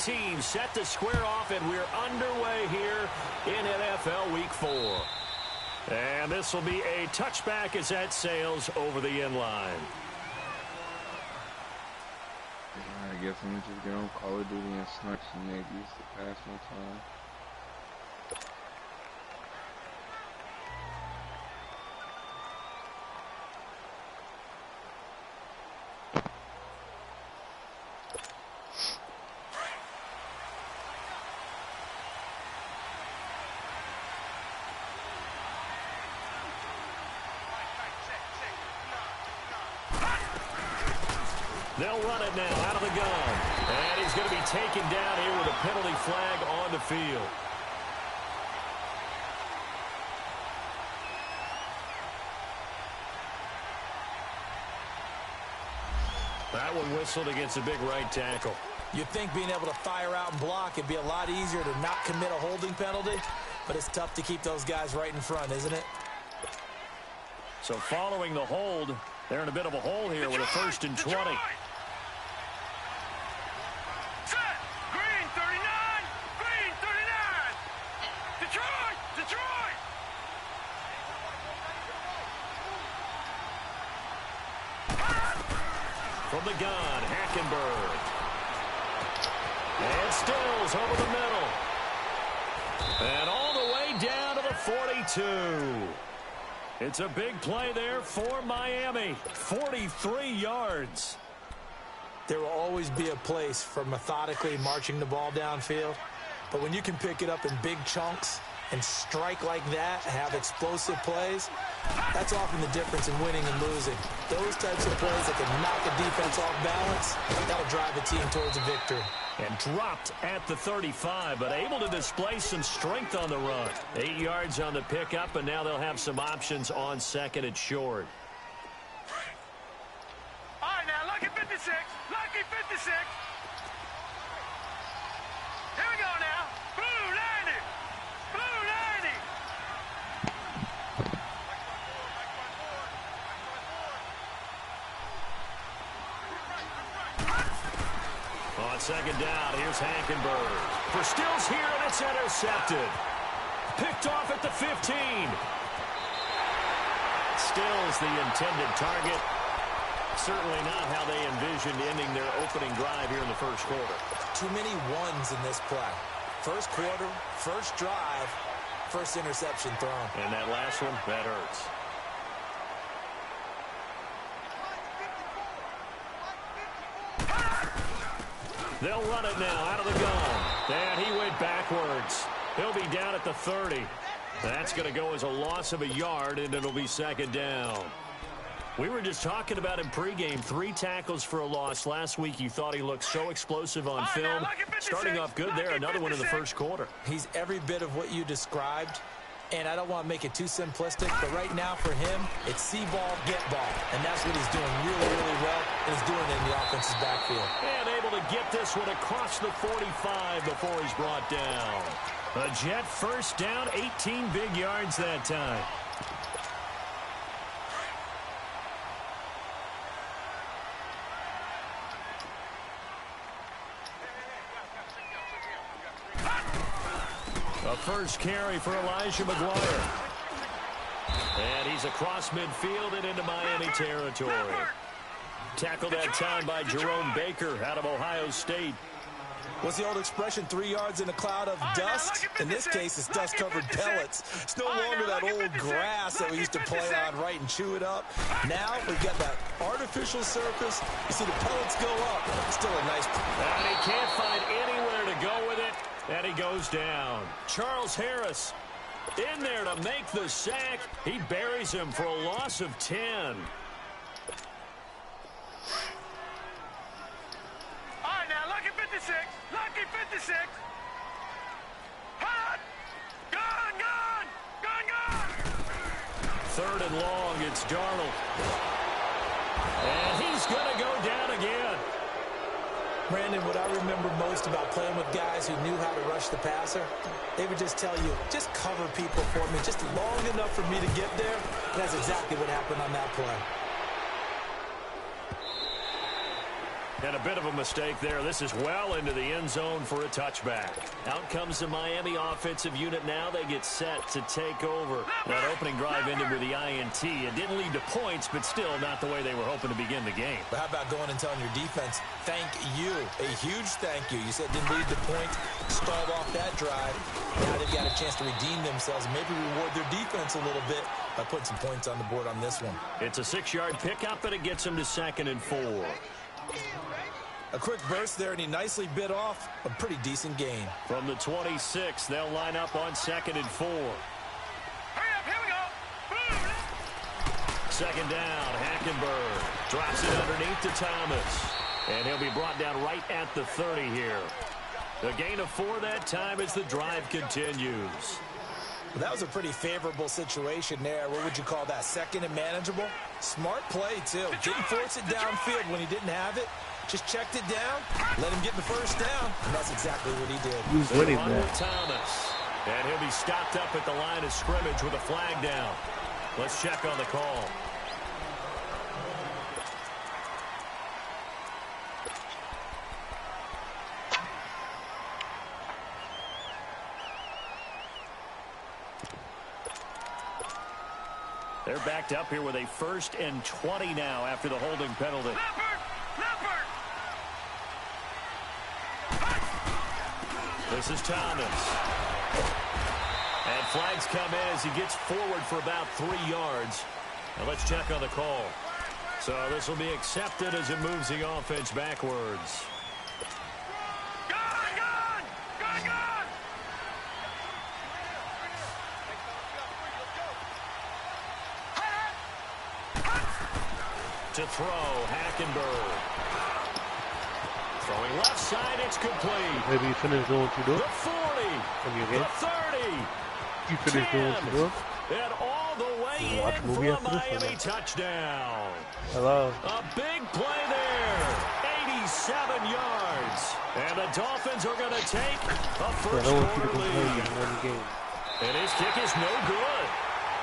teams set to square off, and we're underway here in NFL Week 4. And this will be a touchback as that sails over the end line. I guess I'm just get on Call of Duty and snipe some niggas to pass my time. They'll run it now out of the gun. And he's going to be taken down here with a penalty flag on the field. That one whistled against a big right tackle. You'd think being able to fire out and block it'd be a lot easier to not commit a holding penalty, but it's tough to keep those guys right in front, isn't it? So following the hold, they're in a bit of a hole here with a 1st and 20. From the gun, Hackenberg. And Stills over the middle. And all the way down to the 42. It's a big play there for Miami. 43 yards. There will always be a place for methodically marching the ball downfield. But when you can pick it up in big chunks and strike like that, have explosive plays, that's often the difference in winning and losing. Those types of plays that can knock a defense off balance, that'll drive a team towards a victory. And dropped at the 35, but able to display some strength on the run. 8 yards on the pickup, and now they'll have some options on 2nd and short. All right, now, lucky 56. Lucky 56. Here we go now. Blue 90. Blue 90. On 2nd down, here's Hackenberg. For Stills here, and it's intercepted. Picked off at the 15. Stills the intended target. Certainly not how they envisioned ending their opening drive here in the 1st quarter. Too many ones in this play. 1st quarter, 1st drive, 1st interception thrown. And that last one, that hurts. They'll run it now out of the gun. And he went backwards. He'll be down at the 30. That's going to go as a loss of a yard, and it'll be 2nd down. We were just talking about him pregame. 3 tackles for a loss. Last week you thought he looked so explosive on film. Starting off good there. Another one in the 1st quarter. He's every bit of what you described. And I don't want to make it too simplistic, but right now for him, it's see ball, get ball. And that's what he's doing really, really well, and he's doing it in the offense's backfield. And able to get this one across the 45 before he's brought down. A Jet 1st down, 18 big yards that time. A 1st carry for Elijah McGuire. And he's across midfield and into Miami territory. Tackled that time by Jerome Baker out of Ohio State. What's the old expression, 3 yards in a cloud of dust? In this case, it's dust-covered pellets. It's no longer that old grass that we used to play on, right, and chew it up. Now we've got that artificial surface. You see the pellets go up. Still a nice... And he can't find anywhere to go with it. And he goes down. Charles Harris in there to make the sack. He buries him for a loss of 10. All right, now, lucky 56. Lucky 56. Hot! Gun, gun! Gun, gun! 3rd and long, it's Darnold. And he's going to go down again. Brandon, what I remember most about playing with guys who knew how to rush the passer, they would just tell you, just cover people for me, just long enough for me to get there. And that's exactly what happened on that play. And a bit of a mistake there. This is well into the end zone for a touchback. Out comes the Miami offensive unit now. They get set to take over. That opening drive ended with the INT. It didn't lead to points, but still not the way they were hoping to begin the game. But how about going and telling your defense, thank you, a huge thank you. You said it didn't lead to points, stalled off that drive. Now they've got a chance to redeem themselves and maybe reward their defense a little bit by putting some points on the board on this one. It's a 6-yard pickup, and it gets them to 2nd and 4. A quick burst there, and he nicely bit off a pretty decent gain. From the 26, they'll line up on 2nd and 4. Hurry up, here we go. Boom. 2nd down, Hackenberg drops it underneath to Thomas. And he'll be brought down right at the 30 here. The gain of 4 that time as the drive continues. Well, that was a pretty favorable situation there. What would you call that? 2nd and manageable? Smart play, too. Didn't force it downfield when he didn't have it. Just checked it down, let him get the first down, and that's exactly what he did. Who's winning that? Thomas. And he'll be stopped up at the line of scrimmage with a flag down. Let's check on the call. They're backed up here with a 1st and 20 now after the holding penalty. This is Thomas. And flags come in as he gets forward for about 3 yards. Now let's check on the call. So this will be accepted as it moves the offense backwards. To throw, Hackenberg. Throwing left side, it's complete. Maybe you finished doing what you do. The 40. From your game. The 30. You finished doing what you do. And all the way in for a Miami touchdown. Hello. A big play there. 87 yards. And the Dolphins are going to take a first-quarter lead. And his kick is no good.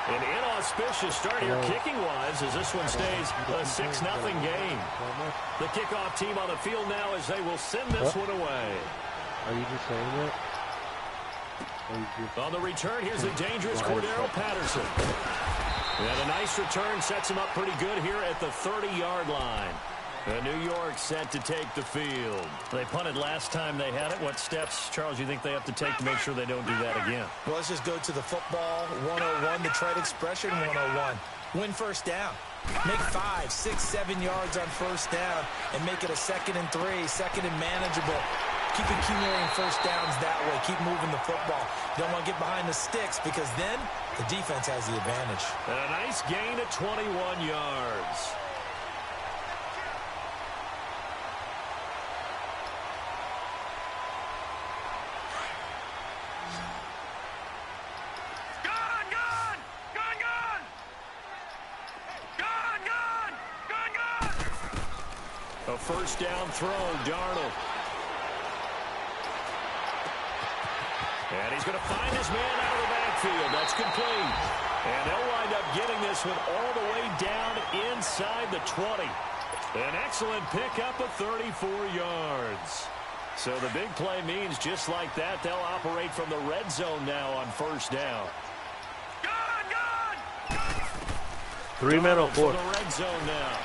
An inauspicious start here kicking-wise as this one stays a 6-0 game. The kickoff team on the field now as they will send this one away. Are you just saying that? On the return, here's the dangerous Cordero Patterson. And a nice return sets him up pretty good here at the 30-yard line. New York set to take the field. They punted last time they had it. What steps, Charles, you think they have to take to make sure they don't do that again? Well, let's just go to the football 101, the trade expression 101. Win first down. Make 5, 6, 7 yards on first down and make it a 2nd and 3, 2nd and manageable. Keep accumulating first downs that way. Keep moving the football. You don't want to get behind the sticks because then the defense has the advantage. And a nice gain of 21 yards. A first down throw, Darnold. And he's going to find his man out of the backfield. That's complete. And they'll wind up getting this one all the way down inside the 20. An excellent pickup of 34 yards. So the big play means just like that, they'll operate from the red zone now on first down. 3 men on board. The red zone now.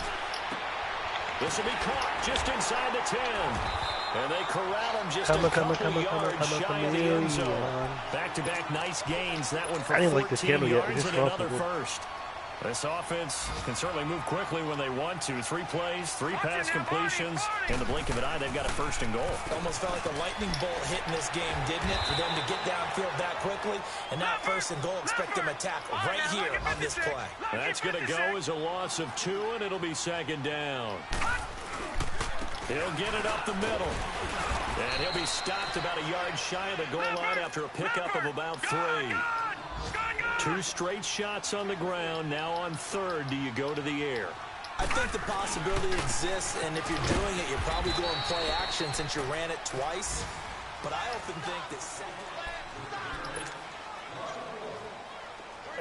This will be caught just inside the 10. And they corral him just a couple yards shy of the end zone. Back-to-back nice gains. That one for 14 yards and another first. This offense can certainly move quickly when they want to. 3 plays, 3 pass completions. In the blink of an eye, they've got a first and goal. Almost felt like a lightning bolt hit in this game, didn't it? For them to get downfield that quickly. And now first and goal, expect them to tackle right here on this play. That's going to go as a loss of 2, and it'll be 2nd down. He'll get it up the middle. And he'll be stopped about a yard shy of the goal line after a pickup of about 3. 2 straight shots on the ground. Now on 3rd, do you go to the air? I think the possibility exists, and if you're doing it, you're probably going play action since you ran it twice. But I often think that...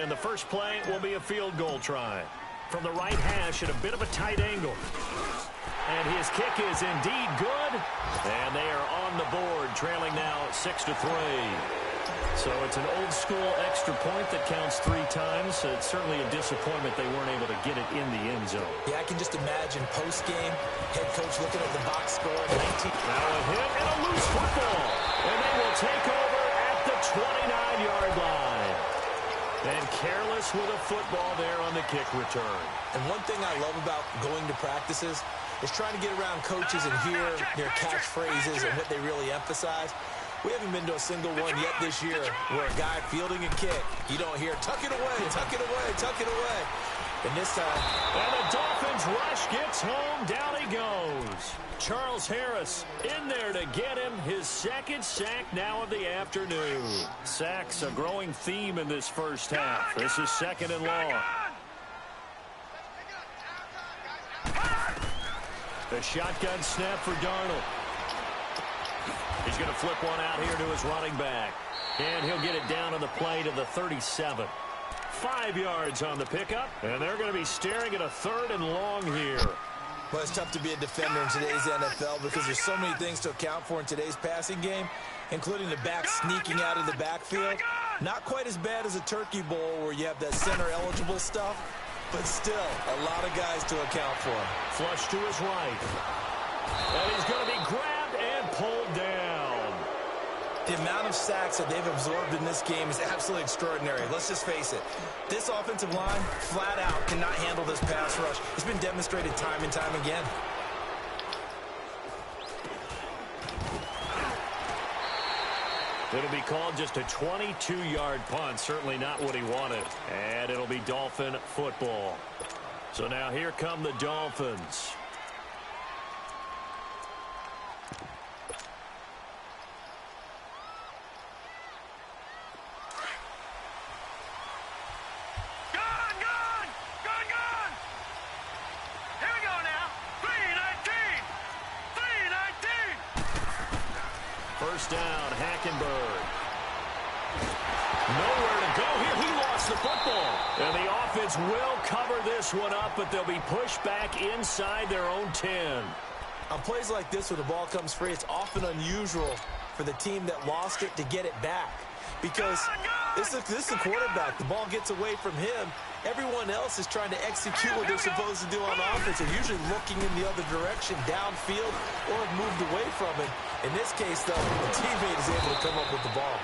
And the first play will be a field goal try. from the right hash at a bit of a tight angle. And his kick is indeed good. And they are on the board, trailing now 6-3. So it's an old-school extra point that counts 3 times. It's certainly a disappointment they weren't able to get it in the end zone. Yeah, I can just imagine post-game, head coach looking at the box score, 19. Now a hit and a loose football. And they will take over at the 29-yard line. And careless with a football there on the kick return. And one thing I love about going to practices is trying to get around coaches and hear their catchphrases and what they really emphasize. We haven't been to a single one yet this year where a guy fielding a kick, you don't hear, tuck it away, tuck it away, tuck it away. And this time... And the Dolphins rush gets home. Down he goes. Charles Harris in there to get him. His second sack now of the afternoon. Sacks a growing theme in this first half. This is 2nd and long. The shotgun snap for Darnold. He's going to flip one out here to his running back. And he'll get it down on the play to the 37. 5 yards on the pickup. And they're going to be staring at a 3rd and long here. Well, it's tough to be a defender in today's NFL because there's so many things to account for in today's passing game, including the back sneaking out of the backfield. Not quite as bad as a Turkey Bowl where you have that center-eligible stuff, but still a lot of guys to account for. Flush to his right. And he's going to be grabbed and pulled down. The amount of sacks that they've absorbed in this game is absolutely extraordinary. Let's just face it. This offensive line, flat out, cannot handle this pass rush. It's been demonstrated time and time again. It'll be called just a 22-yard punt. Certainly not what he wanted. And it'll be Dolphin football. So now here come the Dolphins. First down, Hackenberg. Nowhere to go here. He lost the football. And the offense will cover this one up, but they'll be pushed back inside their own 10. On plays like this where the ball comes free, it's often unusual for the team that lost it to get it back. Because this is the quarterback. The ball gets away from him. Everyone else is trying to execute what they're supposed to do on offense. They're usually looking in the other direction, downfield, or have moved away from it. In this case, though, the teammate is able to come up with the ball.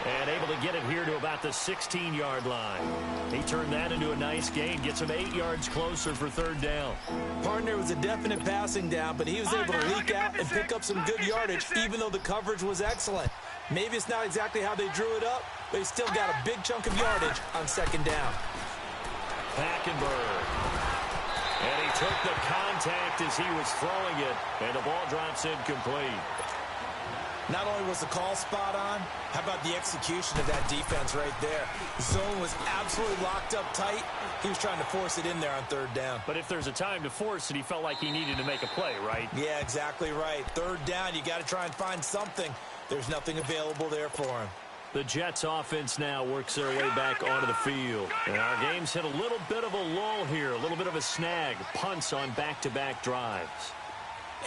And able to get it here to about the 16-yard line. He turned that into a nice gain. Gets him 8 yards closer for 3rd down. Partner was a definite passing down, but he was able to leak out and pick up some good yardage, even though the coverage was excellent. Maybe it's not exactly how they drew it up, but he still got a big chunk of yardage on 2nd down. Hackenberg. And he took the contact as he was throwing it, and the ball drops incomplete. Not only was the call spot on, how about the execution of that defense right there? The zone was absolutely locked up tight. He was trying to force it in there on 3rd down. But if there's a time to force it, he felt like he needed to make a play, right? Yeah, exactly right. 3rd down, you got to try and find something. There's nothing available there for him. The Jets offense now works their way back onto the field. And our game's hit a little bit of a lull here, a little bit of a snag. Punts on back-to-back drives.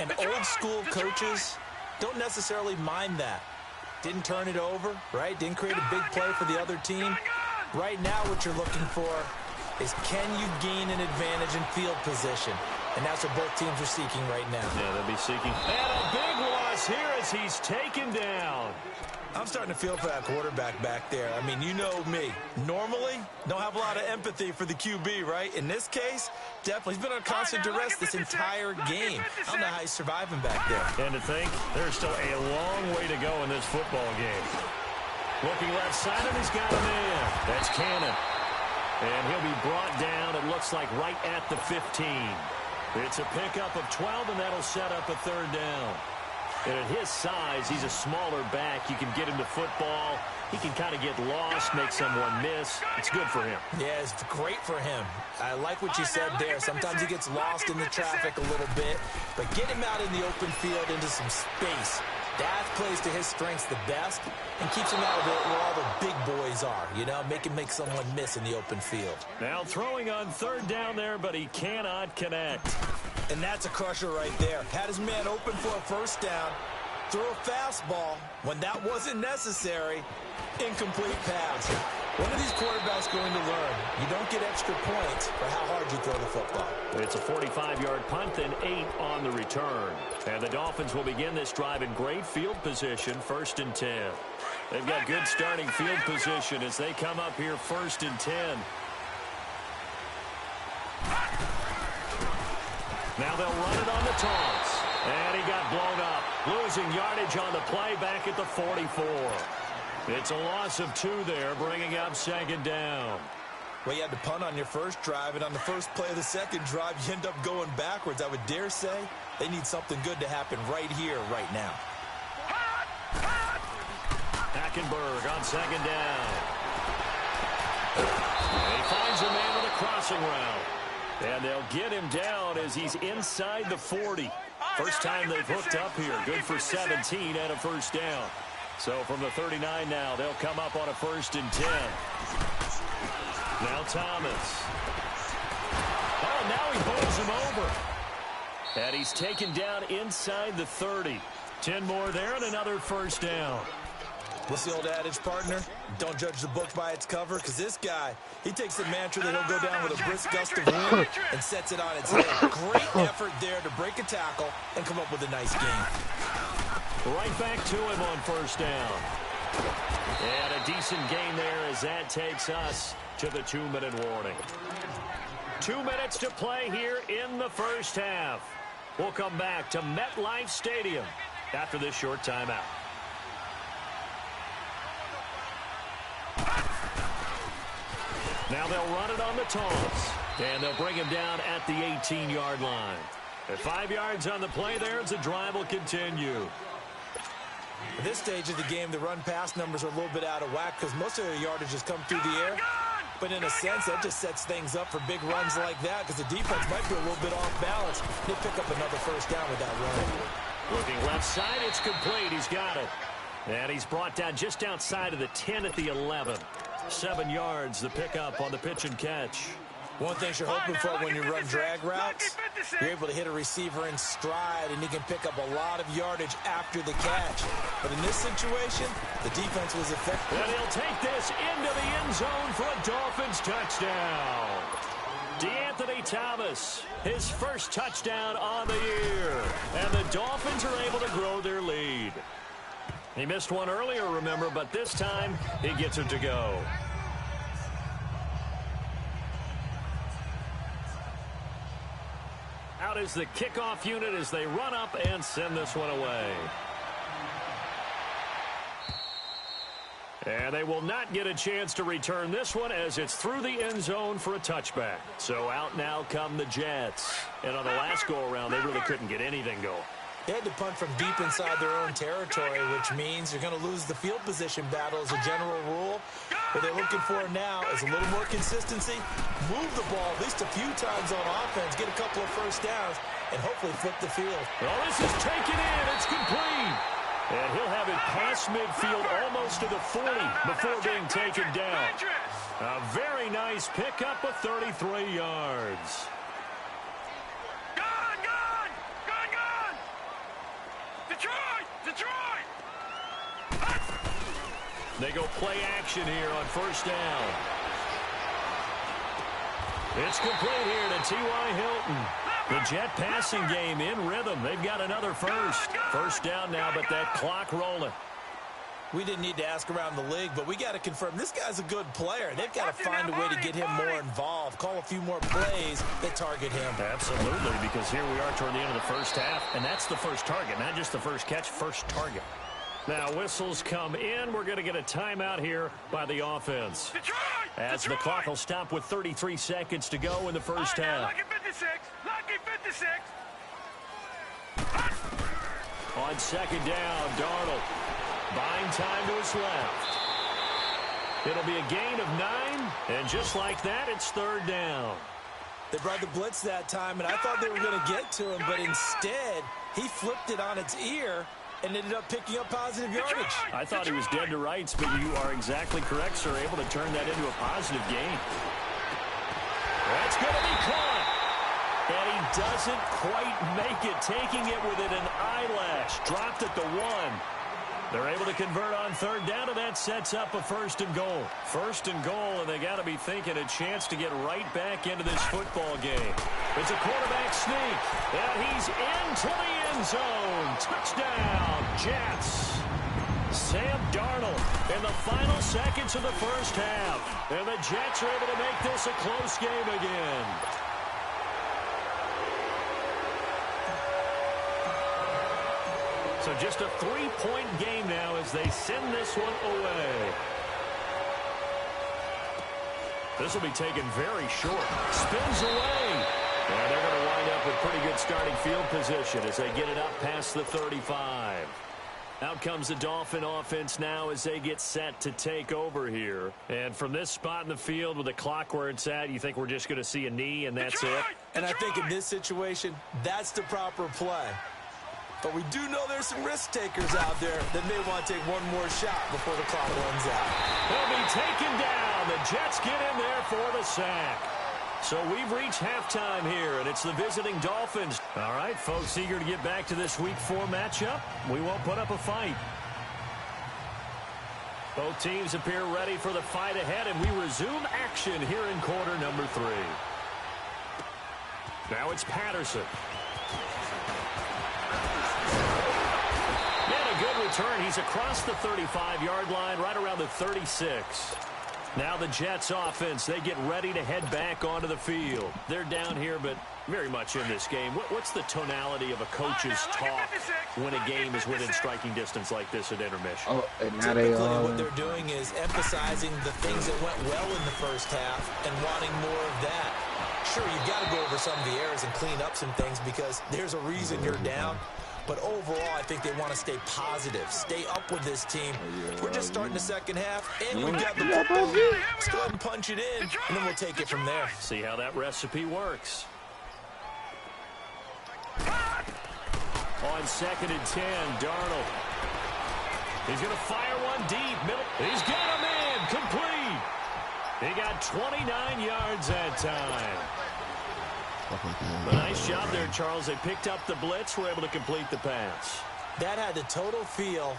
And old school coaches don't necessarily mind that. Didn't turn it over, right? Didn't create a big play for the other team. Right now what you're looking for is can you gain an advantage in field position? And that's what both teams are seeking right now. Yeah, they'll be seeking. And a big loss here as he's taken down. I'm starting to feel for that quarterback back there. I mean, you know me. Normally, don't have a lot of empathy for the QB, right? In this case, definitely. He's been on constant duress this entire game. I don't know how he's surviving back there. And to think, there's still a long way to go in this football game. Looking left side, and he's got a man. That's Cannon. And he'll be brought down, it looks like, right at the 15. It's a pickup of 12, and that'll set up a 3rd down. And at his size, he's a smaller back. You can get him to football. He can kind of get lost, make someone miss. It's good for him. Yeah, it's great for him. I like what you said there. Sometimes he gets lost in the traffic a little bit. But get him out in the open field into some space. That plays to his strengths the best and keeps him out of it where all the big boys are, you know, make someone miss in the open field. Now throwing on third down there, but he cannot connect. And that's a crusher right there. Had his man open for a first down, threw a fastball when that wasn't necessary, incomplete pass. When are these quarterbacks going to learn? You don't get extra points for how hard you throw the football. It's a 45-yard punt, then 8 on the return. And the Dolphins will begin this drive in great field position, 1st and 10. They've got good starting field position as they come up here 1st and 10. Now they'll run it on the toss. And he got blown up. Losing yardage on the play back at the 44. It's a loss of 2 there, bringing up 2nd down. Well, you had to punt on your first drive, and on the first play of the second drive, you end up going backwards. I would dare say they need something good to happen right here, right now. Hackenberg on 2nd down. And he finds a man with a crossing route. And they'll get him down as he's inside the 40. First time they've hooked up here. Good for 17 and a first down. So from the 39 now, they'll come up on a 1st and 10. Now Thomas. Oh, now he bowls him over. And he's taken down inside the 30. 10 more there and another first down. What's the old adage, partner? Don't judge the book by its cover, because this guy, he takes the mantra that he'll go down with a brisk gust of wind and sets it on its head. Great effort there to break a tackle and come up with a nice game. Right back to him on first down. And a decent gain there as that takes us to the 2-minute warning. 2 minutes to play here in the first half. We'll come back to MetLife Stadium after this short timeout. Now they'll run it on the toss. And they'll bring him down at the 18-yard line. At 5 yards on the play there, the drive will continue. At this stage of the game, the run-pass numbers are a little bit out of whack because most of their yardage has come through the air. But in a sense, that just sets things up for big runs like that because the defense might be a little bit off balance. They pick up another first down with that run. Looking left side, it's complete. He's got it. And he's brought down just outside of the 10 at the 11. 7 yards, the pickup on the pitch and catch. One thing you're hoping for when you run drag routes, you're able to hit a receiver in stride, and he can pick up a lot of yardage after the catch. But in this situation, the defense was effective. And he'll take this into the end zone for a Dolphins touchdown. DeAnthony Thomas, his first touchdown on the year. And the Dolphins are able to grow their lead. He missed one earlier, remember, but this time he gets it to go. Out is the kickoff unit as they run up and send this one away. And they will not get a chance to return this one as it's through the end zone for a touchback. So out now come the Jets. And on the last go-around, they really couldn't get anything going. They had to punt from deep inside their own territory, which means you're going to lose the field position battle as a general rule. What they're looking for now is a little more consistency, move the ball at least a few times on offense, get a couple of first downs, and hopefully flip the field. Well, this is taken in. It's complete. And he'll have it past midfield almost to the 40 before being taken down. A very nice pickup of 33 yards. Detroit! They go play action here on first down. It's complete here to T.Y. Hilton. The Jet passing game in rhythm. They've got another first. First down now, but that clock rolling. We didn't need to ask around the league, but we got to confirm this guy's a good player. They've got to find a way to get him more involved, call a few more plays that target him. Absolutely, because here we are toward the end of the first half, and that's the first target, not just the first catch, first target. Now whistles come in. We're going to get a timeout here by the offense. As the clock will stop with 33 seconds to go in the first half. Lucky 56. Lucky 56. On second down, Darnold. Buying time to his left. It'll be a gain of 9, and just like that, it's third down. They brought the blitz that time, and I thought they were going to get to him, but instead, he flipped it on its ear and ended up picking up positive yardage. I thought he was dead to rights, but you are exactly correct, sir. Able to turn that into a positive gain. That's going to be caught. And he doesn't quite make it, taking it within an eyelash. Dropped at the 1. They're able to convert on third down, and that sets up a 1st and goal. 1st and goal, and they got to be thinking a chance to get right back into this football game. It's a quarterback sneak, and he's into the end zone. Touchdown, Jets. Sam Darnold in the final seconds of the first half. And the Jets are able to make this a close game again. So just a 3-point game now as they send this one away. This will be taken very short. Spins away. And they're going to wind up with pretty good starting field position as they get it up past the 35. Out comes the Dolphin offense now as they get set to take over here. And from this spot in the field with the clock where it's at, you think we're just going to see a knee and that's it? And I think in this situation, that's the proper play. But we do know there's some risk takers out there that may want to take one more shot before the clock runs out. They'll be taken down. The Jets get in there for the sack. So we've reached halftime here, and it's the visiting Dolphins. All right, folks, eager to get back to this Week 4 matchup. We won't put up a fight. Both teams appear ready for the fight ahead, and we resume action here in quarter number 3. Now it's Patterson. And a good return. He's across the 35-yard line, right around the 36. Now the Jets offense, they get ready to head back onto the field. They're down here, but very much in this game. What's the tonality of a coach's talk when a game is within striking distance like this at intermission? Oh, and now Typically, they what they're doing is emphasizing the things that went well in the first half and wanting more of that. Sure, you've got to go over some of the errors and clean up some things because there's a reason you're down. But overall, I think they want to stay positive, stay up with this team. We're just starting the second half, and we've got the football. Let's go ahead and punch it in, and then we'll take it from there. See how that recipe works. On 2nd and 10, Darnold. He's going to fire one deep. Middle. He's got him in. Complete. He got 29 yards that time. A nice job there, Charles. They picked up the blitz, were able to complete the pass. That had the total feel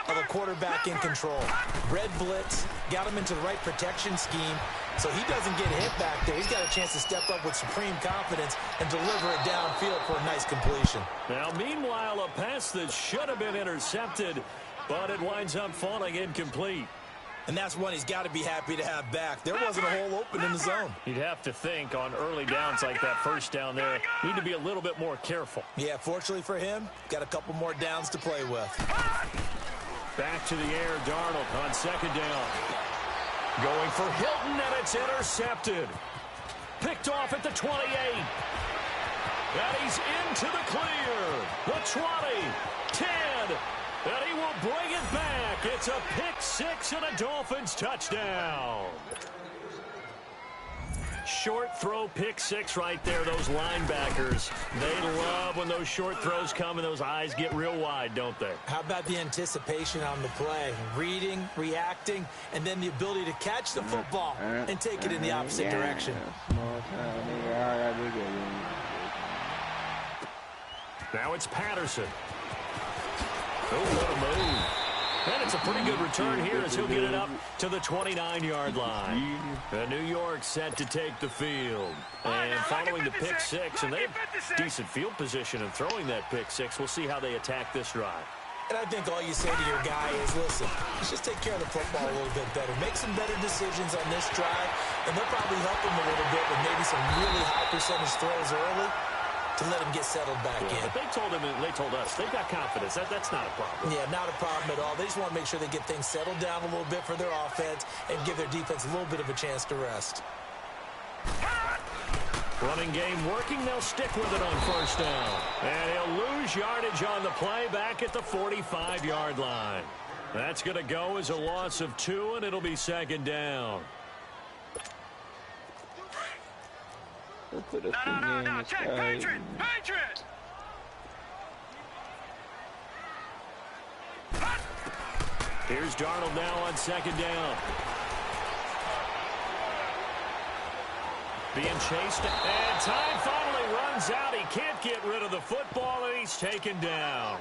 of a quarterback in control. Red blitz, got him into the right protection scheme, so he doesn't get hit back there. He's got a chance to step up with supreme confidence and deliver it downfield for a nice completion. Now, meanwhile, a pass that should have been intercepted, but it winds up falling incomplete. And that's one he's got to be happy to have back. There wasn't a hole open in the zone. You'd have to think on early downs like that first down there, need to be a little bit more careful. Yeah, fortunately for him, got a couple more downs to play with. Back to the air, Darnold on 2nd down. Going for Hilton, and it's intercepted. Picked off at the 28. And he's into the clear. The 20, 10, and he will bring it back. It's a pick 6 and a Dolphins touchdown. Short throw, pick 6 right there. Those linebackers, they love when those short throws come and those eyes get real wide, don't they? How about the anticipation on the play? Reading, reacting, and then the ability to catch the football and take it in the opposite direction. Now it's Patterson. Oh, what a move. And it's a pretty good return here as he'll get it up to the 29-yard line. And New York set to take the field. And following the pick 6, and they have decent field position in throwing that pick 6. We'll see how they attack this drive. And I think all you say to your guy is, listen, let's just take care of the football a little bit better. Make some better decisions on this drive, and they'll probably help him a little bit with maybe some really high percentage throws early to let him get settled back in. But they told him, and they told us, they've got confidence. That's not a problem. Yeah, not a problem at all. They just want to make sure they get things settled down a little bit for their offense and give their defense a little bit of a chance to rest. Running game working. They'll stick with it on first down. And he'll lose yardage on the play back at the 45-yard line. That's going to go as a loss of 2, and it'll be 2nd down. No, check, Patriot! Patriot! Here's Darnold now on second down. Being chased, and time finally runs out. He can't get rid of the football, and he's taken down.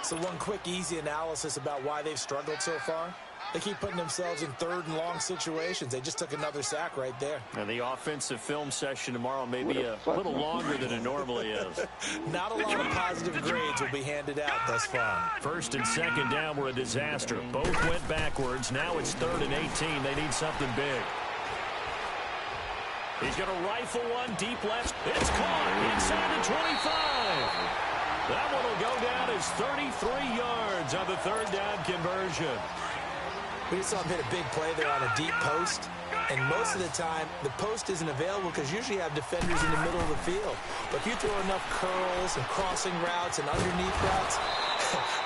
So one quick, easy analysis about why they've struggled so far. They keep putting themselves in third and long situations. They just took another sack right there. And the offensive film session tomorrow may be a little longer than it normally is. Not a lot of positive grades will be handed out thus far. First and second down were a disaster. Both went backwards. Now it's 3rd and 18. They need something big. He's going to rifle one deep left. It's caught inside the 25. That one will go down as 33 yards on the 3rd down conversion. We just saw him hit a big play there on a deep post. And most of the time, the post isn't available because usually you have defenders in the middle of the field. But if you throw enough curls and crossing routes and underneath routes,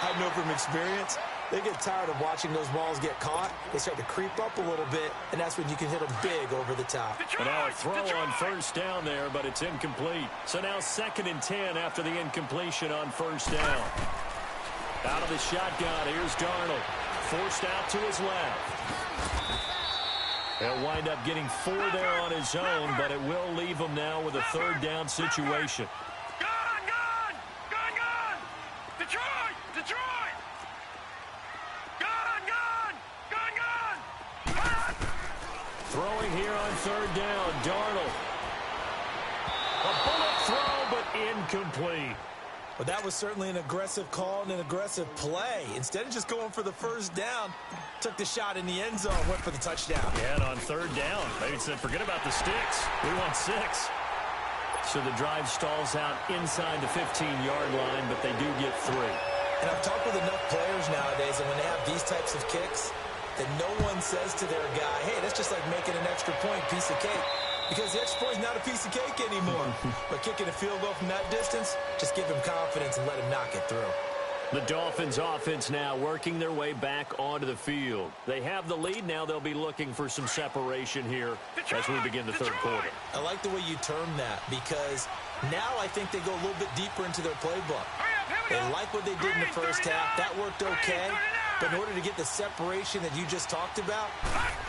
I know from experience, they get tired of watching those balls get caught. They start to creep up a little bit, and that's when you can hit them big over the top. And now a throw on first down there, but it's incomplete. So now 2nd and 10 after the incompletion on first down. Out of the shotgun, here's Darnold. Forced out to his left. He'll wind up getting 4 there on his own, but it will leave him now with a 3rd down situation. Gun! Detroit! Gun! Throwing here on 3rd down, Darnold. A bullet throw, but incomplete. But that was certainly an aggressive call and an aggressive play. Instead of just going for the first down, took the shot in the end zone, went for the touchdown. Yeah, and on 3rd down, they said, forget about the sticks. We want 6. So the drive stalls out inside the 15-yard line, but they do get 3. And I've talked with enough players nowadays, and when they have these types of kicks, that no one says to their guy, hey, that's just like making an extra point, piece of cake. Because the extra point is not a piece of cake anymore. But kicking a field goal from that distance, just give him confidence and let him knock it through. The Dolphins offense now working their way back onto the field. They have the lead. Now they'll be looking for some separation here as we begin the 3rd quarter. I like the way you term that because now I think they go a little bit deeper into their playbook. They like what they did in the first half. That worked okay. But in order to get the separation that you just talked about,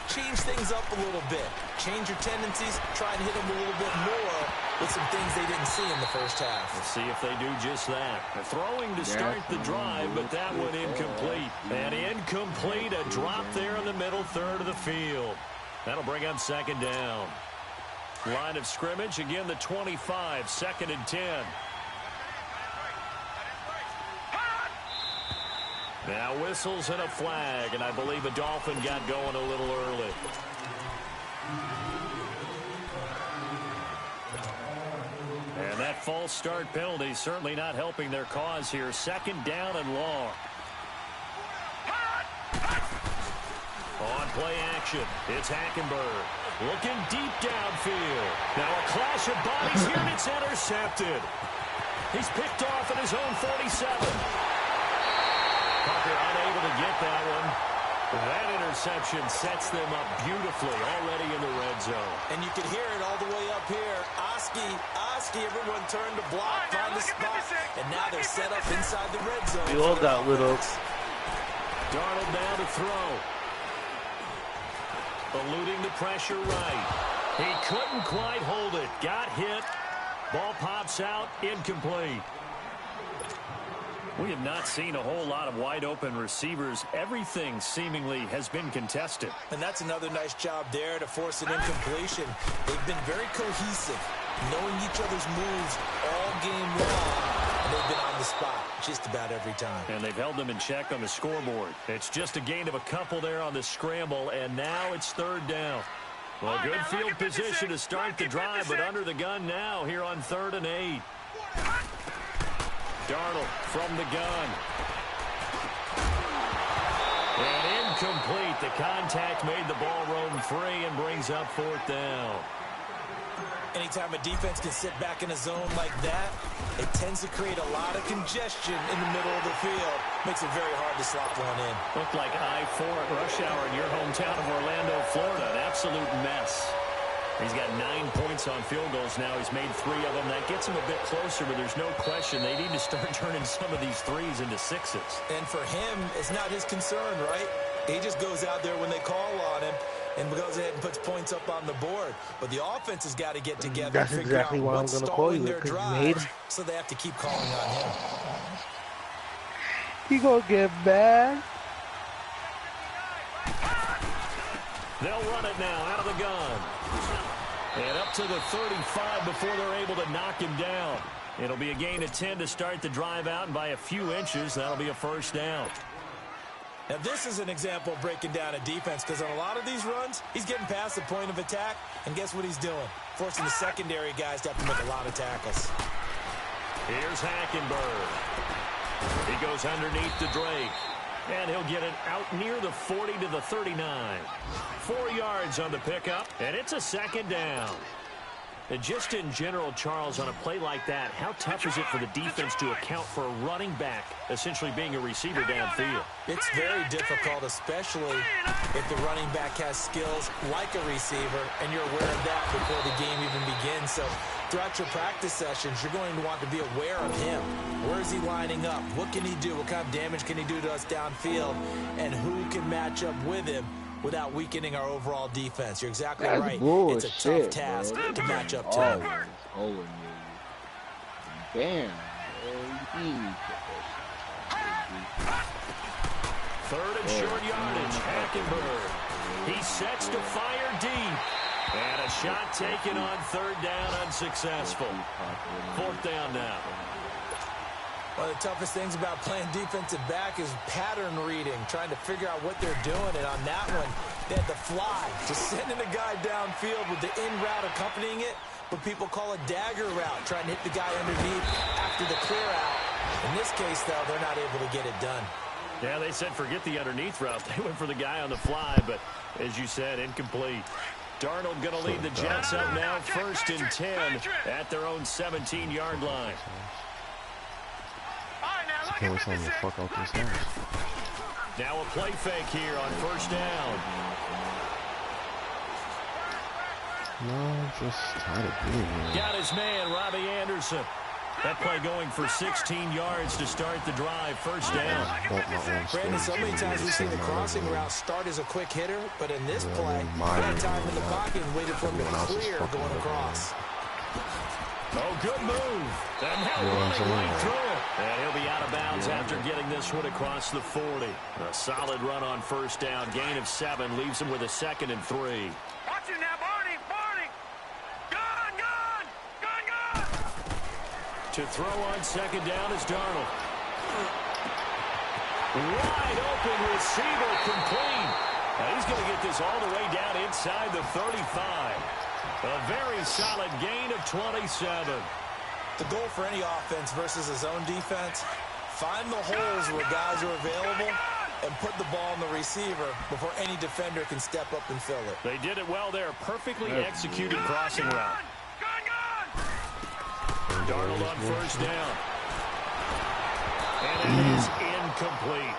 change things up a little bit. Change your tendencies. Try and hit them a little bit more with some things they didn't see in the first half. We'll see if they do just that. They're throwing to start the drive, but that one incomplete. And incomplete, a drop there in the middle 3rd of the field. That'll bring up 2nd down. Line of scrimmage, again the 25, 2nd and 10. Now whistles and a flag, and I believe a Dolphin got going a little early. And that false start penalty certainly not helping their cause here. 2nd down and long. On play action, it's Hackenberg. Looking deep downfield. Now a clash of bodies here, and it's intercepted. He's picked off at his own 47. Tucker unable to get that one. That interception sets them up beautifully already in the red zone. And you can hear it all the way up here. Oski, everyone turned to block, find the spot, and now they're set up inside the red zone. You all got little. Darnold now to throw. Eluding the pressure right. He couldn't quite hold it. Got hit. Ball pops out. Incomplete. We have not seen a whole lot of wide-open receivers. Everything seemingly has been contested. And that's another nice job there to force an incompletion. They've been very cohesive, knowing each other's moves all game long, and they've been on the spot just about every time. And they've held them in check on the scoreboard. It's just a gain of a couple there on the scramble, and now it's 3rd down. Well, good field position to start the drive, but under the gun now here on 3rd and 8. Darnold from the gun. And incomplete. The contact made the ball roam free and brings up 4th down. Anytime a defense can sit back in a zone like that, it tends to create a lot of congestion in the middle of the field. Makes it very hard to slot one in. Looked like I-4 at rush hour in your hometown of Orlando, Florida. An absolute mess. He's got 9 points on field goals now. He's made 3 of them. That gets him a bit closer, but there's no question they need to start turning some of these threes into 6s. And for him, it's not his concern, right? He just goes out there when they call on him and goes ahead and puts points up on the board. But the offense has got to get together. That's and figure exactly out why I'm what's going to call stalling you, their because you drives, hate him. so they have to keep calling on him. He going to get mad. They'll run it now out of the gun. And up to the 35 before they're able to knock him down. It'll be a gain of 10 to start the drive out, and by a few inches, that'll be a first down. Now, this is an example of breaking down a defense, because on a lot of these runs, he's getting past the point of attack, and guess what he's doing? Forcing the secondary guys to have to make a lot of tackles. Here's Hackenberg. He goes underneath to Drake. And he'll get it out near the 40 to the 39. 4 yards on the pickup, and it's a second down. And just in general, Charles, on a play like that, how tough is it for the defense to account for a running back essentially being a receiver downfield? It's very difficult, especially if the running back has skills like a receiver, and you're aware of that before the game even begins. So throughout your practice sessions, you're going to want to be aware of him. Where is he lining up? What can he do? What kind of damage can he do to us downfield? And who can match up with him without weakening our overall defense? You're exactly That's right. bullshit, it's a tough task to match up to him. Damn. Third and short yardage. Hackenberg. He sets to fire deep. And a shot taken on third down, unsuccessful. Fourth down now. One of the toughest things about playing defensive back is pattern reading, trying to figure out what they're doing. And on that one, they had the fly, just sending a guy downfield with the in route accompanying it, what people call a dagger route, trying to hit the guy underneath after the clear out. In this case, though, they're not able to get it done. Yeah, they said forget the underneath route. They went for the guy on the fly, but as you said, incomplete. Darnold going to lead the Jets up now, 1st and 10 at their own 17-yard line. Okay, what's on the fuck out this house? Now a play fake here on 1st down. No, just tired of being here. Got his man, Robbie Anderson. That play going for 16 yards to start the drive. 1st down. Brandon, so many times we've seen the crossing route start as a quick hitter, but in this play, he had time in the pocket and waited for him to clear going across. Oh, good move. And now running right through it. And he'll be out of bounds after getting this one across the 40. A solid run on 1st down. Gain of 7 leaves him with a 2nd and 3. Watch it now, Barney. Barney. Gun. To throw on 2nd down is Darnold. Wide open receiver, complete. Now he's going to get this all the way down inside the 35. A very solid gain of 27. The goal for any offense versus his own defense, find the holes where guys are available and put the ball in the receiver before any defender can step up and fill it. They did it well there. Perfectly executed crossing route. Darnold on 1st down. And it is incomplete.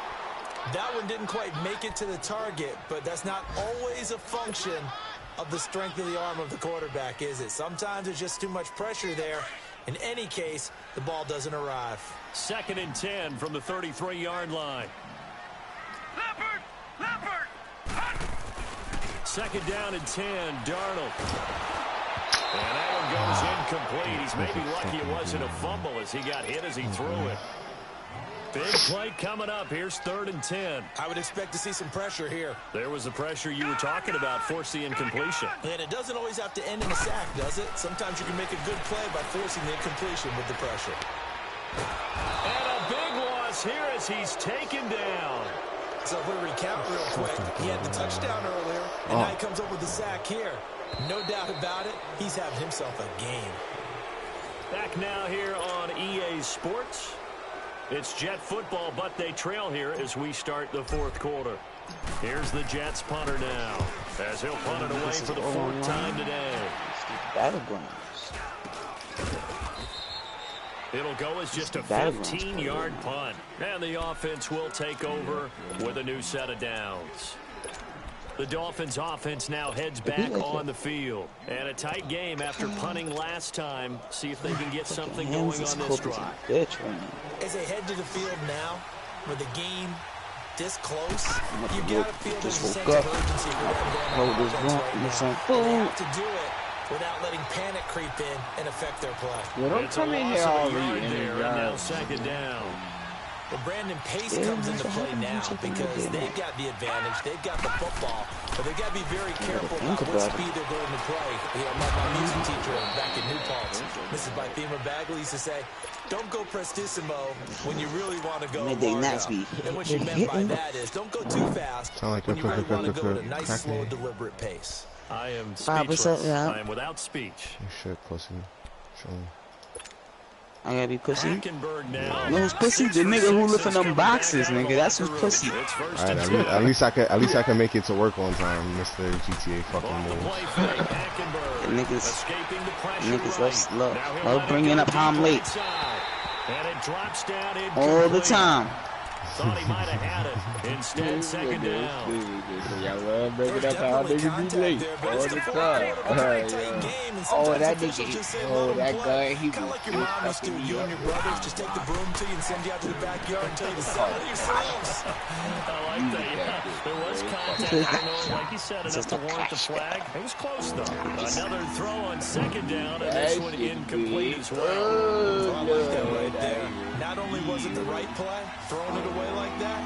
That one didn't quite make it to the target, but that's not always a function of the strength of the arm of the quarterback, is it? Sometimes there's just too much pressure there. In any case, the ball doesn't arrive. 2nd and 10 from the 33-yard line. Leopard. 2nd down and 10, Darnold. And that one goes incomplete. He's maybe lucky it wasn't a fumble as he got hit as he threw it. Big play coming up. Here's 3rd and 10. I would expect to see some pressure here. There was the pressure you were talking about, force the incompletion. And it doesn't always have to end in a sack, does it? Sometimes you can make a good play by forcing the incompletion with the pressure. And a big loss here as he's taken down. So if we recount real quick, he had the touchdown earlier, and now he comes up with the sack here. No doubt about it, he's having himself a game. Back now here on EA Sports. It's Jet football, but they trail here as we start the 4th quarter. Here's the Jets punter now, as he'll punt it away for the 4th time today. It'll go as just a 15-yard punt, and the offense will take over with a new set of downs. The Dolphins offense now heads back on the field. And a tight game after punting last time. See if they can get something going on this drive. As they head to the field now, with the game this close, you got to feel there's a sense of urgency for them going on offense right now. They have to do it without letting panic creep in and affect their play. Well, don't come in here already. And now second down. Well, Brandon, pace comes into play now because they've got the advantage. They've got the football, but they've got to be very careful about what speed they're going to play. You know, my music teacher back in New Paltz, Mrs. Bythema Bagley, used to say, don't go prestissimo when you really want to go Margo. And what she meant by that is don't go too fast when you really want to go at a nice, slow, deliberate pace. I am speechless. I am without speech. You shit, pussy. Show me. I gotta be pussy. Now. No, who's pussy? The nigga who lifting them boxes, nigga. That's who's pussy. Alright, at least I can make it to work on time, Mr. GTA fucking moves. Niggas love bringing up how I'm late. All the time. Thought he might have had it. Instead, second down. Y'all love breaking up how niggas be late all the time. Oh, that nigga. Oh, that guy. He kind of like your mom used to. You and your brothers just take the broom to you and send you out to the backyard and tell you to sell it yourselves. I like that. Yeah. There was contact. I know, like you said, enough to warrant the flag. It was close, though. Another throw on second down, and this one incomplete as well. I like that right there. Not only was it the right play, throwing it away like that,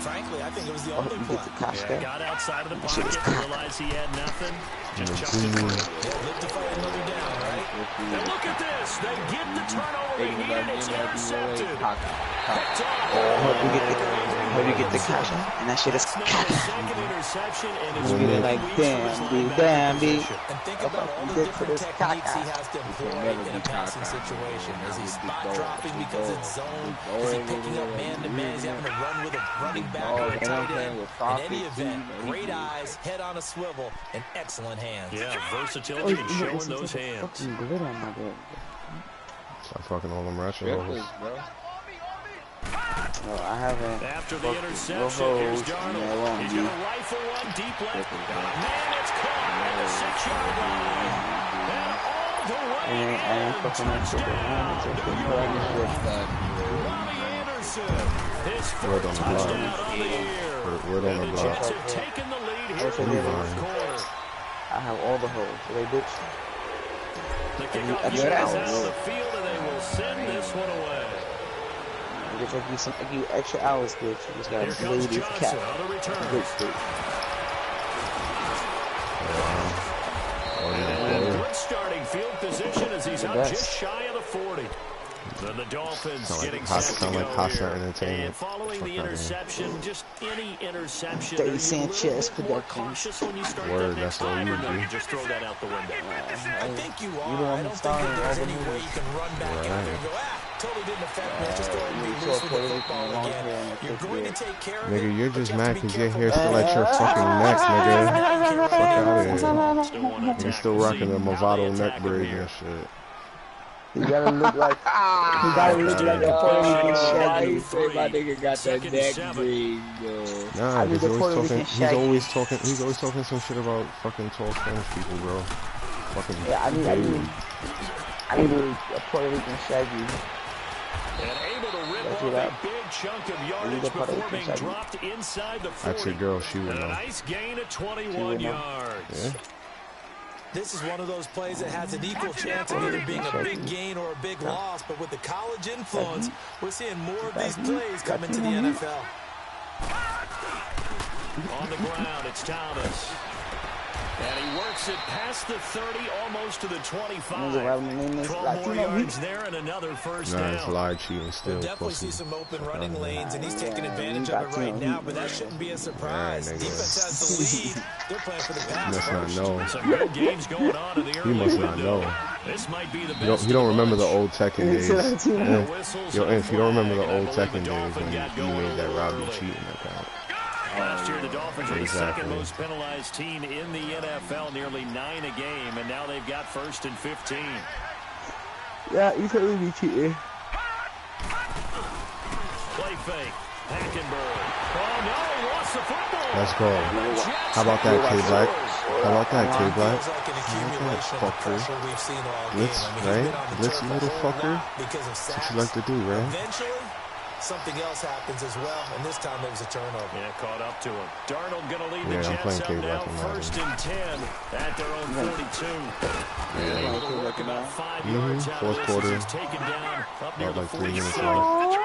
frankly, I think it was the only play. Yeah, got outside of the pocket, realized he had nothing. Just chucked it through. Live to fight another down, right? And look at this. They get the turnover they need. It's intercepted. Hope you get the cash, and that shit is cash. Second interception, and it's Really like, damn, B. And think about all the different techniques he has to employ in a passing situation. Is he spot dropping because it's zone? Is he picking up man-to-man? Is he having to run with a running back or a tight end? In any event, great eyes, head on a swivel, and excellent hands. Yeah, versatility and showing those hands. Stop fucking all them rush overs. No, I haven't. After the interception, here's Darnold. He's going to rifle one deep left. Man, it's caught at the 6-yard line. And all the way in. Touchdown, Robbie Anderson. His first touchdown on the year. Word on the block. Jets have taken the lead here in the fourth quarter. I have all the holes. They bitch. The kickoff is out of the field, and they will send this one away. If you extra hours, bitch, you just gotta blue this cap. Good starting field position as he's up just shy of the 40. Then the Dolphins getting set to go here. And following the interception, just any interception. Dave Sanchez cautious when you start Word, that next that's what time, we or no, do. you just throw that out the window. I think you are. I don't think that there's any way you can run back out there and go, totally didn't affect me. Just go ahead and be loose with the football again. You're going to take care of it. Nigga, you're just mad because your hair's still at your fucking neck, nigga. Fuck out of here. You're still rocking the Movado neck braid and shit. You gotta look like a Puerto Rican Shaggy. My nigga got that neck braid, Nah, he's always talking some shit about fucking tall Spanish people, bro. Fucking I need a Puerto Rican Shaggy. And able to rip off a big chunk of yardage before being dropped inside the 40. That's your girl, she would And a know. nice gain of 21 yards. Yeah. This is one of those plays that has an equal chance of either being a big gain or a big loss, but with the college influence, we're seeing more of these plays come into the NFL. On the ground, it's Thomas. And he works it past the 30, almost to the 25. 12 more yards there and another first down. Nah, it's live cheating still. We'll definitely see some open running lanes, and he's taking advantage of it right now, but that shouldn't be a surprise. Defense has the lead. They're playing for the pass. He must not know. Some good games going on in the early He must not know. This might be the best. You don't remember the old Tekken days. Yo, if you don't remember the old Tekken days when you made that Robbie cheating account. Last year, the Dolphins were the second most penalized team in the NFL, nearly 9 a game, and now they've got 1st and 15. Yeah, you could really be cheating. Play fake. Hackenberg. Oh, no, he lost the football. Let's go. How about that, K-Black? How about that, K-Black? Fucker. Blitz, right? Blitz, motherfucker. That's what you like to do, right? Eventually, something else happens as well, and this time it was a turnover. Yeah, caught up to him. Darnold going to lead the I'm Jets playing up now, K-Black. first and 10 at their own 42. And able to work about 5 yards out of Fourth this quarter. as he's taken down up near the Like 3 minutes 46. left.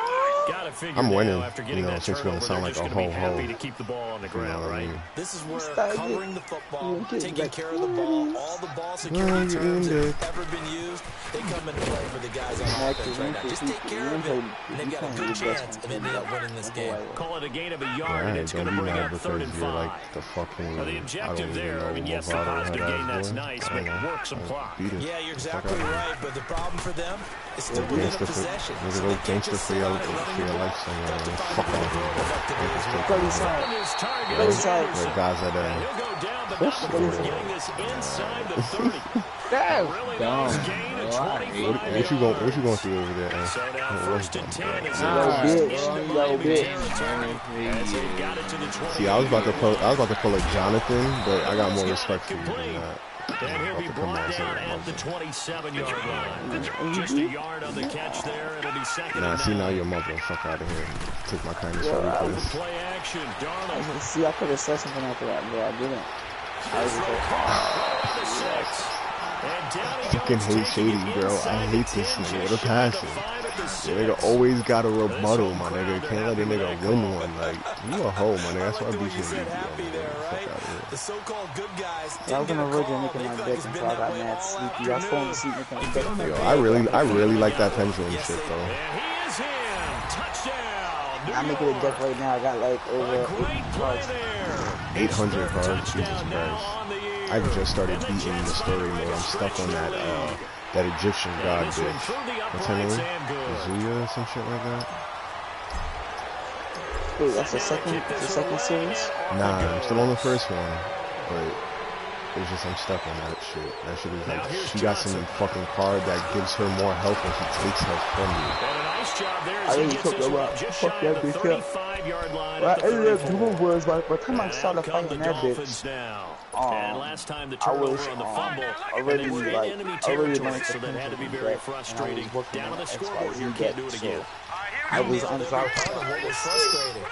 Got to figure I'm winning, now after getting that since we're turnover, gonna sound they're like just a going to be ho-ho. happy to keep the ball on the ground, right? This is where covering the football, taking care of the ball, all the ball security terms that have ever been used, they come into play for the guys on offense right now. Just take care of it, and they've got a good chance of ending up winning this game. Call it a gain of a yard, and Alright, it's going don't to be bring mad up because 3rd and you're 5. like the fucking, Now, the I don't objective even there, know I mean, yes, the Movado positive had gain, that's boy. nice, I but don't know. work some clock. Beat it. Yeah, you're Fuck exactly out. right, but the problem for them is still Go within a gangster possession. for, So go they can't gangster just for sit your, on it running the ball. life somewhere. Got to Man. find Fuck a way to out throw it here. effectively as well. Go inside. His target Go is inside. Anderson. The guys that And he'll go down, but not before getting this inside the 30. Damn. Really nice gain of 25 What you going through over there? So now first and 10 is Yo, into Miami bitch. territory as he got it to the 20. See, I was about to pull a Jonathan, but I got more respect for you than that. And he'll be brought down at the 27-yard line. Just a yard on the catch there. It'll be second Nah, and see, now 9. you're muzzled. Fuck out of here. Take my kindness for With weakness. play action, Darnold. See, I could have said something after that, but I didn't. I was Right on the 6. And down he Fucking goes, hate taking Shady, it bro. I inside hate the this 10, nigga with just a shy of the passion. 5 at the The 6. nigga always got a rebuttal, This my whole nigga. You crowd, can't let a they're nigga happy win with that one. Like, you a hoe, my nigga. That's why I I like the way beat you you said in happy the there, Fuck right? out of here. The so-called good guys I was didn't get gonna a originally call. make They my feel like dick it's until been I that got way mad all sleepy. I was falling afternoon. asleep making my They dick. feel Yo, like I really like that pendulum Yes, shit, they though. And he is in. Touchdown, New I'm making a York. deck right now. I got like A over great 8 play cards. there. 800 cards, Jesus Touchdown now Christ. on the year. I've just started And the beating the Jets story finally make mode. a I'm stuck stretch on to that the lead. that Egyptian And god this one bitch. through the What's her uprights name? and good. Zuya or some shit like that? Wait, that's the second series? Nah, I'm still on the first one. But it's just I'm stuck on that shit. That shit is like she got some fucking card that gives her more health when she takes health from you. And a nice job there I as he really gets took this a one lot. just Fuck shy of that the bitch up. 35-yard line Well, at the I ended up 34. doing was by the time I And started out come the fighting that Dolphins bitch. now. Um, And last time the I turnover was on the fumble, already they were in like enemy already territory, like so that had to be very frustrating. Down on the scoreboard here, can't do it again. I was Nailed on every drive. part of what was frustrating.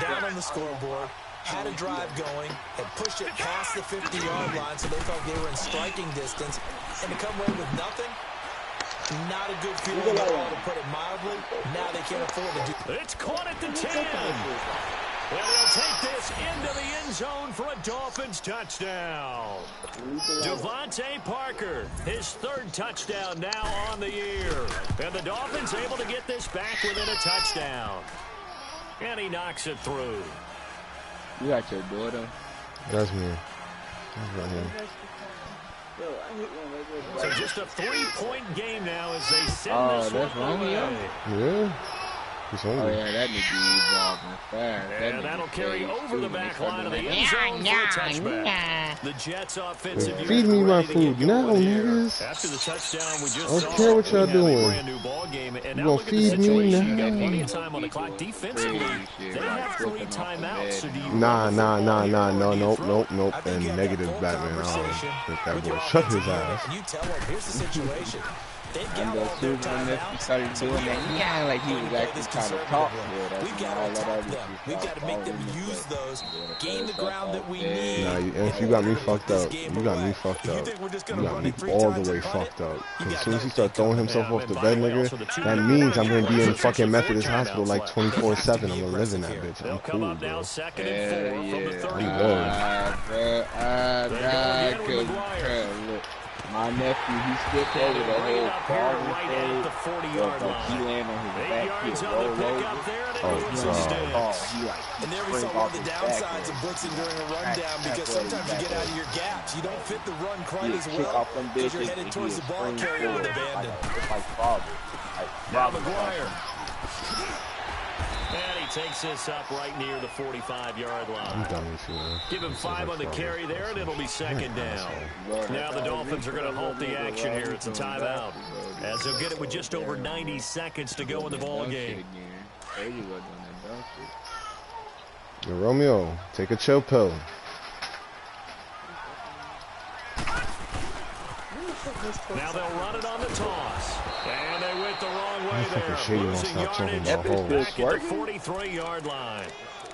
Down on the scoreboard, had a drive going, had pushed it past the 50-yard line, so they felt they were in striking distance, and to come away with nothing, not a good feeling at all, to put it mildly. Now they can't afford to do. It's caught at the 10. And he'll take this into the end zone for a Dolphins touchdown. Devontae Parker, his 3rd touchdown now on the year. And the Dolphins able to get this back within a touchdown. And he knocks it through. You got your daughter. That's me. That's right here. So just a 3-point game now as they send Oh, this that's one away. Romeo? Yeah. He's Oh hungry. yeah, that nigga evolving fast. And that'll carry over the back line of the end zone for a touchback. The Jets offensive Hey, unit feed me my ready to get food now, going here. niggas. After the touchdown we just I don't saw, care what y'all we have a doing. brand new ball game. And You now gonna look at the feed me situation. You got now? plenty of time on the clock defensively. They have 3 timeouts. So do you Nah, run the nah, football nah, here, nah, or no, do you nope, throw nope, it? nope. I think And you have that negative full Batman. I conversation don't think that with boy your shut his offensive unit, ass. and you tell them, here's the situation. They've got And all as their soon as my nephew timeouts. started doing that, yeah, like he was actually trying to talk. Yeah, We've got to attack them. We've got to make them use those, gain the ground that we need. Nah, if you got me fucked up, you got me fucked You up. think we're just You gonna got run me it 3 all times the way and punt it? fucked up. You Cause got as soon as he no started throwing thinking. himself off and the by bed, the way, nigga, also the 2 that means I'm gonna be in timeouts fucking left. Methodist Hospital like Left. 24/7. I'm They gonna have live to in be that aggressive bitch. They'll I'm come cool, up now bro. 2nd and 4 from the 30. Look, my nephew, he skipped over the Right whole up here, ball right at the 40-yard He line. landed on his 8 back, yards he on the rolled over. pickup there, and it Oh, moves God. the sticks. He like, And there we saw one of the downsides of blitzing during a rundown, because sometimes you get out of your gaps. You don't fit the run quite as well because you're headed towards the ball carrier with abandon. It's like Bob. Now McGuire. And he takes this up right near the 45-yard I'm line. done with you. Give him 5 on the carry there, and it'll be 2nd down. Now the Dolphins are going to halt the action here. It's a timeout, as they'll get it with just over 90 seconds to go in the ball game. Yo, Romeo, take a chill pill. Now they'll run it on the toss. And they went the wrong way there. Losing yardage back at the 43-yard line.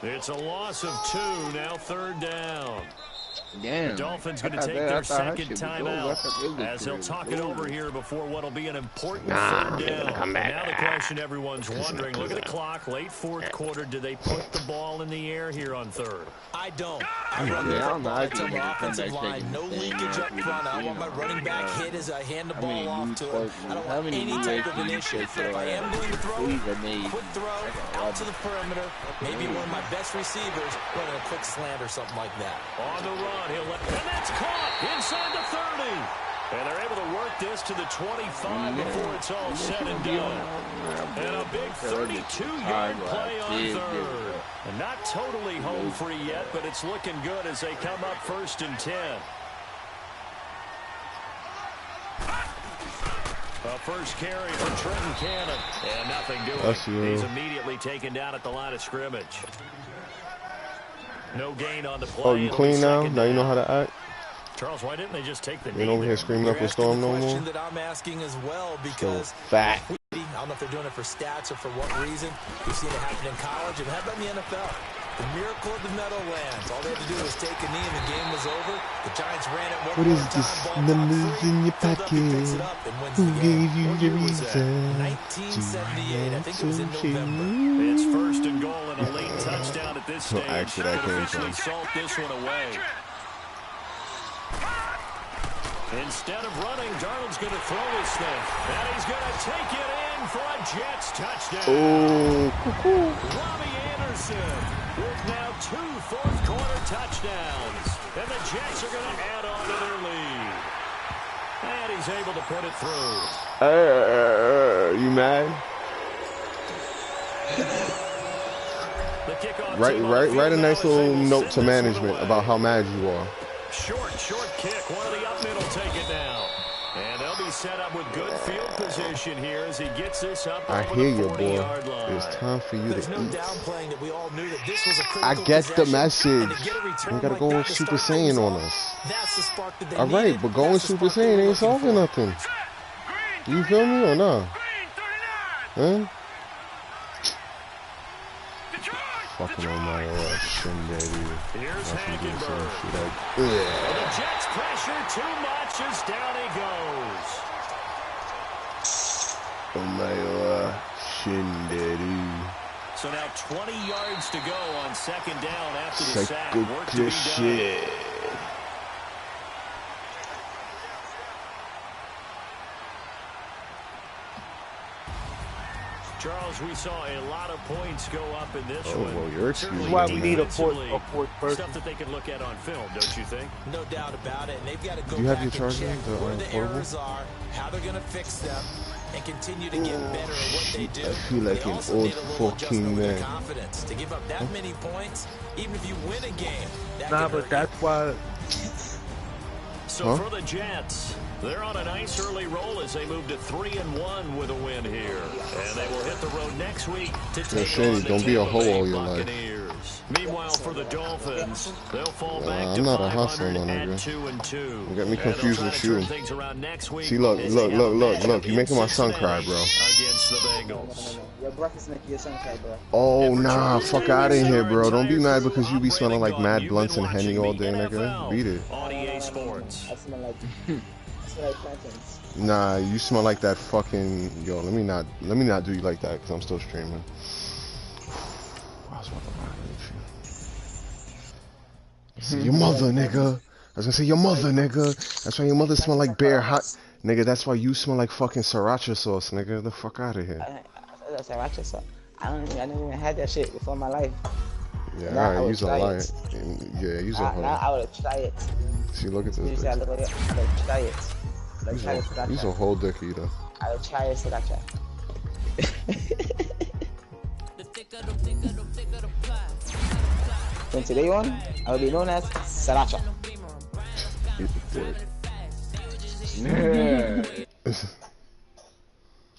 It's a loss of 2, now 3rd down. Damn. The Dolphins going to take their second timeout as they'll talk it over here before what will be an important 3rd down. Now the question everyone's wondering, look at the clock, late 4th quarter, do they put the ball in the air here on 3rd? I don't. I run the football. I tell my offensive line, no leakage up front. I want my running back hit as I hand the ball off to him. I don't want any type of initiative. If I am going to throw, quick throw, out to the perimeter, maybe one of my best receivers running a quick slant or something like that. On the run. And that's caught inside the 30. And they're able to work this to the 25 before it's all said and done. And a big 32-yard play on 3rd. And not totally home free yet, but it's looking good as they come up 1st and 10. A first carry for Trenton Cannon. And nothing doing. He's immediately taken down at the line of scrimmage. No gain on the play. Oh, you clean now? Now you know how to act? Charles, why didn't they just take the knee? You ain't over here screaming up a storm no more? Question that I'm asking as well, because fat. I don't know if they're doing it for stats or for what reason. We've seen it happen in college, and how about in the NFL? The miracle of the Meadowlands. All they had to do was take a knee, and the game was over. The Giants ran it one more time. Numbers in your pocket? Who gave you the reason? 1978. I think it was in November. It's 1st and goal and a late touchdown at this stage. Could officially salt this one away. Instead of running, Darnold's going to throw his thing. And he's going to take it in for a Jets touchdown. Oh, Robbie Anderson with now 2 fourth-quarter touchdowns. And the Jets are going to add on to their lead. And he's able to put it through. You mad? Write a nice little note to management about how mad you are. Short kick. One of the up middle take it now. And they'll be set up with good field position here as he gets this up over the 40-yard line. It's time for you to eat. Downplaying that we all knew that this was a critical I get the possession. message. You gotta go Super Saiyan on us. That's the spark that they All right, needed. but going Super Saiyan ain't solving nothing. You feel me or not? Huh? Fucking on my shindig. Here's Hackenberg. The Jets pressure too much as down he goes. Oh my shindig. So now 20 yards to go on 2nd down after the sack. Work to be done. Charles, we saw a lot of points go up in this one. Well, you're That's why we need a fourth person. Stuff that they can look at on film, don't you think? No doubt about it. And they've got to go you have back your charger, and check where the portable? errors are, how they're going to fix them, and continue to get better at what they do. I feel like they an also old need a little fucking adjustment with man. their confidence. To give up that many points, even if you win a game, that Nah, can but hurt that's why. So for the Jets, they're on a nice early roll as they move to 3-1 with a win here. And they will hit the road next week to take on the don't be a hoe all your life. Buccaneers. Meanwhile, for the Dolphins, they'll fall back I'm to not a 500 hustler, my at nigga. 2-2. You got me confused with you. See, look, you making my son cry, bro. Against the Bengals. Your breath is making your son cry, bro. Oh, nah, fuck out of here, bro. Don't be mad because you be smelling like Mad Blunts and Henny all day, nigga. Beat it. On EA Sports. I smell like plantains. Nah, you smell like that fucking... Yo, let me not do you like that because I'm still streaming. I was about to lie with you. Your mother, nigga. I was gonna say your mother, nigga. That's why your mother smell like bare hot... Nigga, that's why you smell like fucking sriracha sauce, nigga. The fuck out of here. That's sriracha sauce. I never even had that shit before in my life. Yeah, Now alright, you's a liar. it. Yeah, you's a Now hoe. I would try it. See, look at this You say I bitch. look at it, I would try it. You's a whole dick eater. I would try it, sriracha. From today on, I will be known as sriracha. Eat the dick.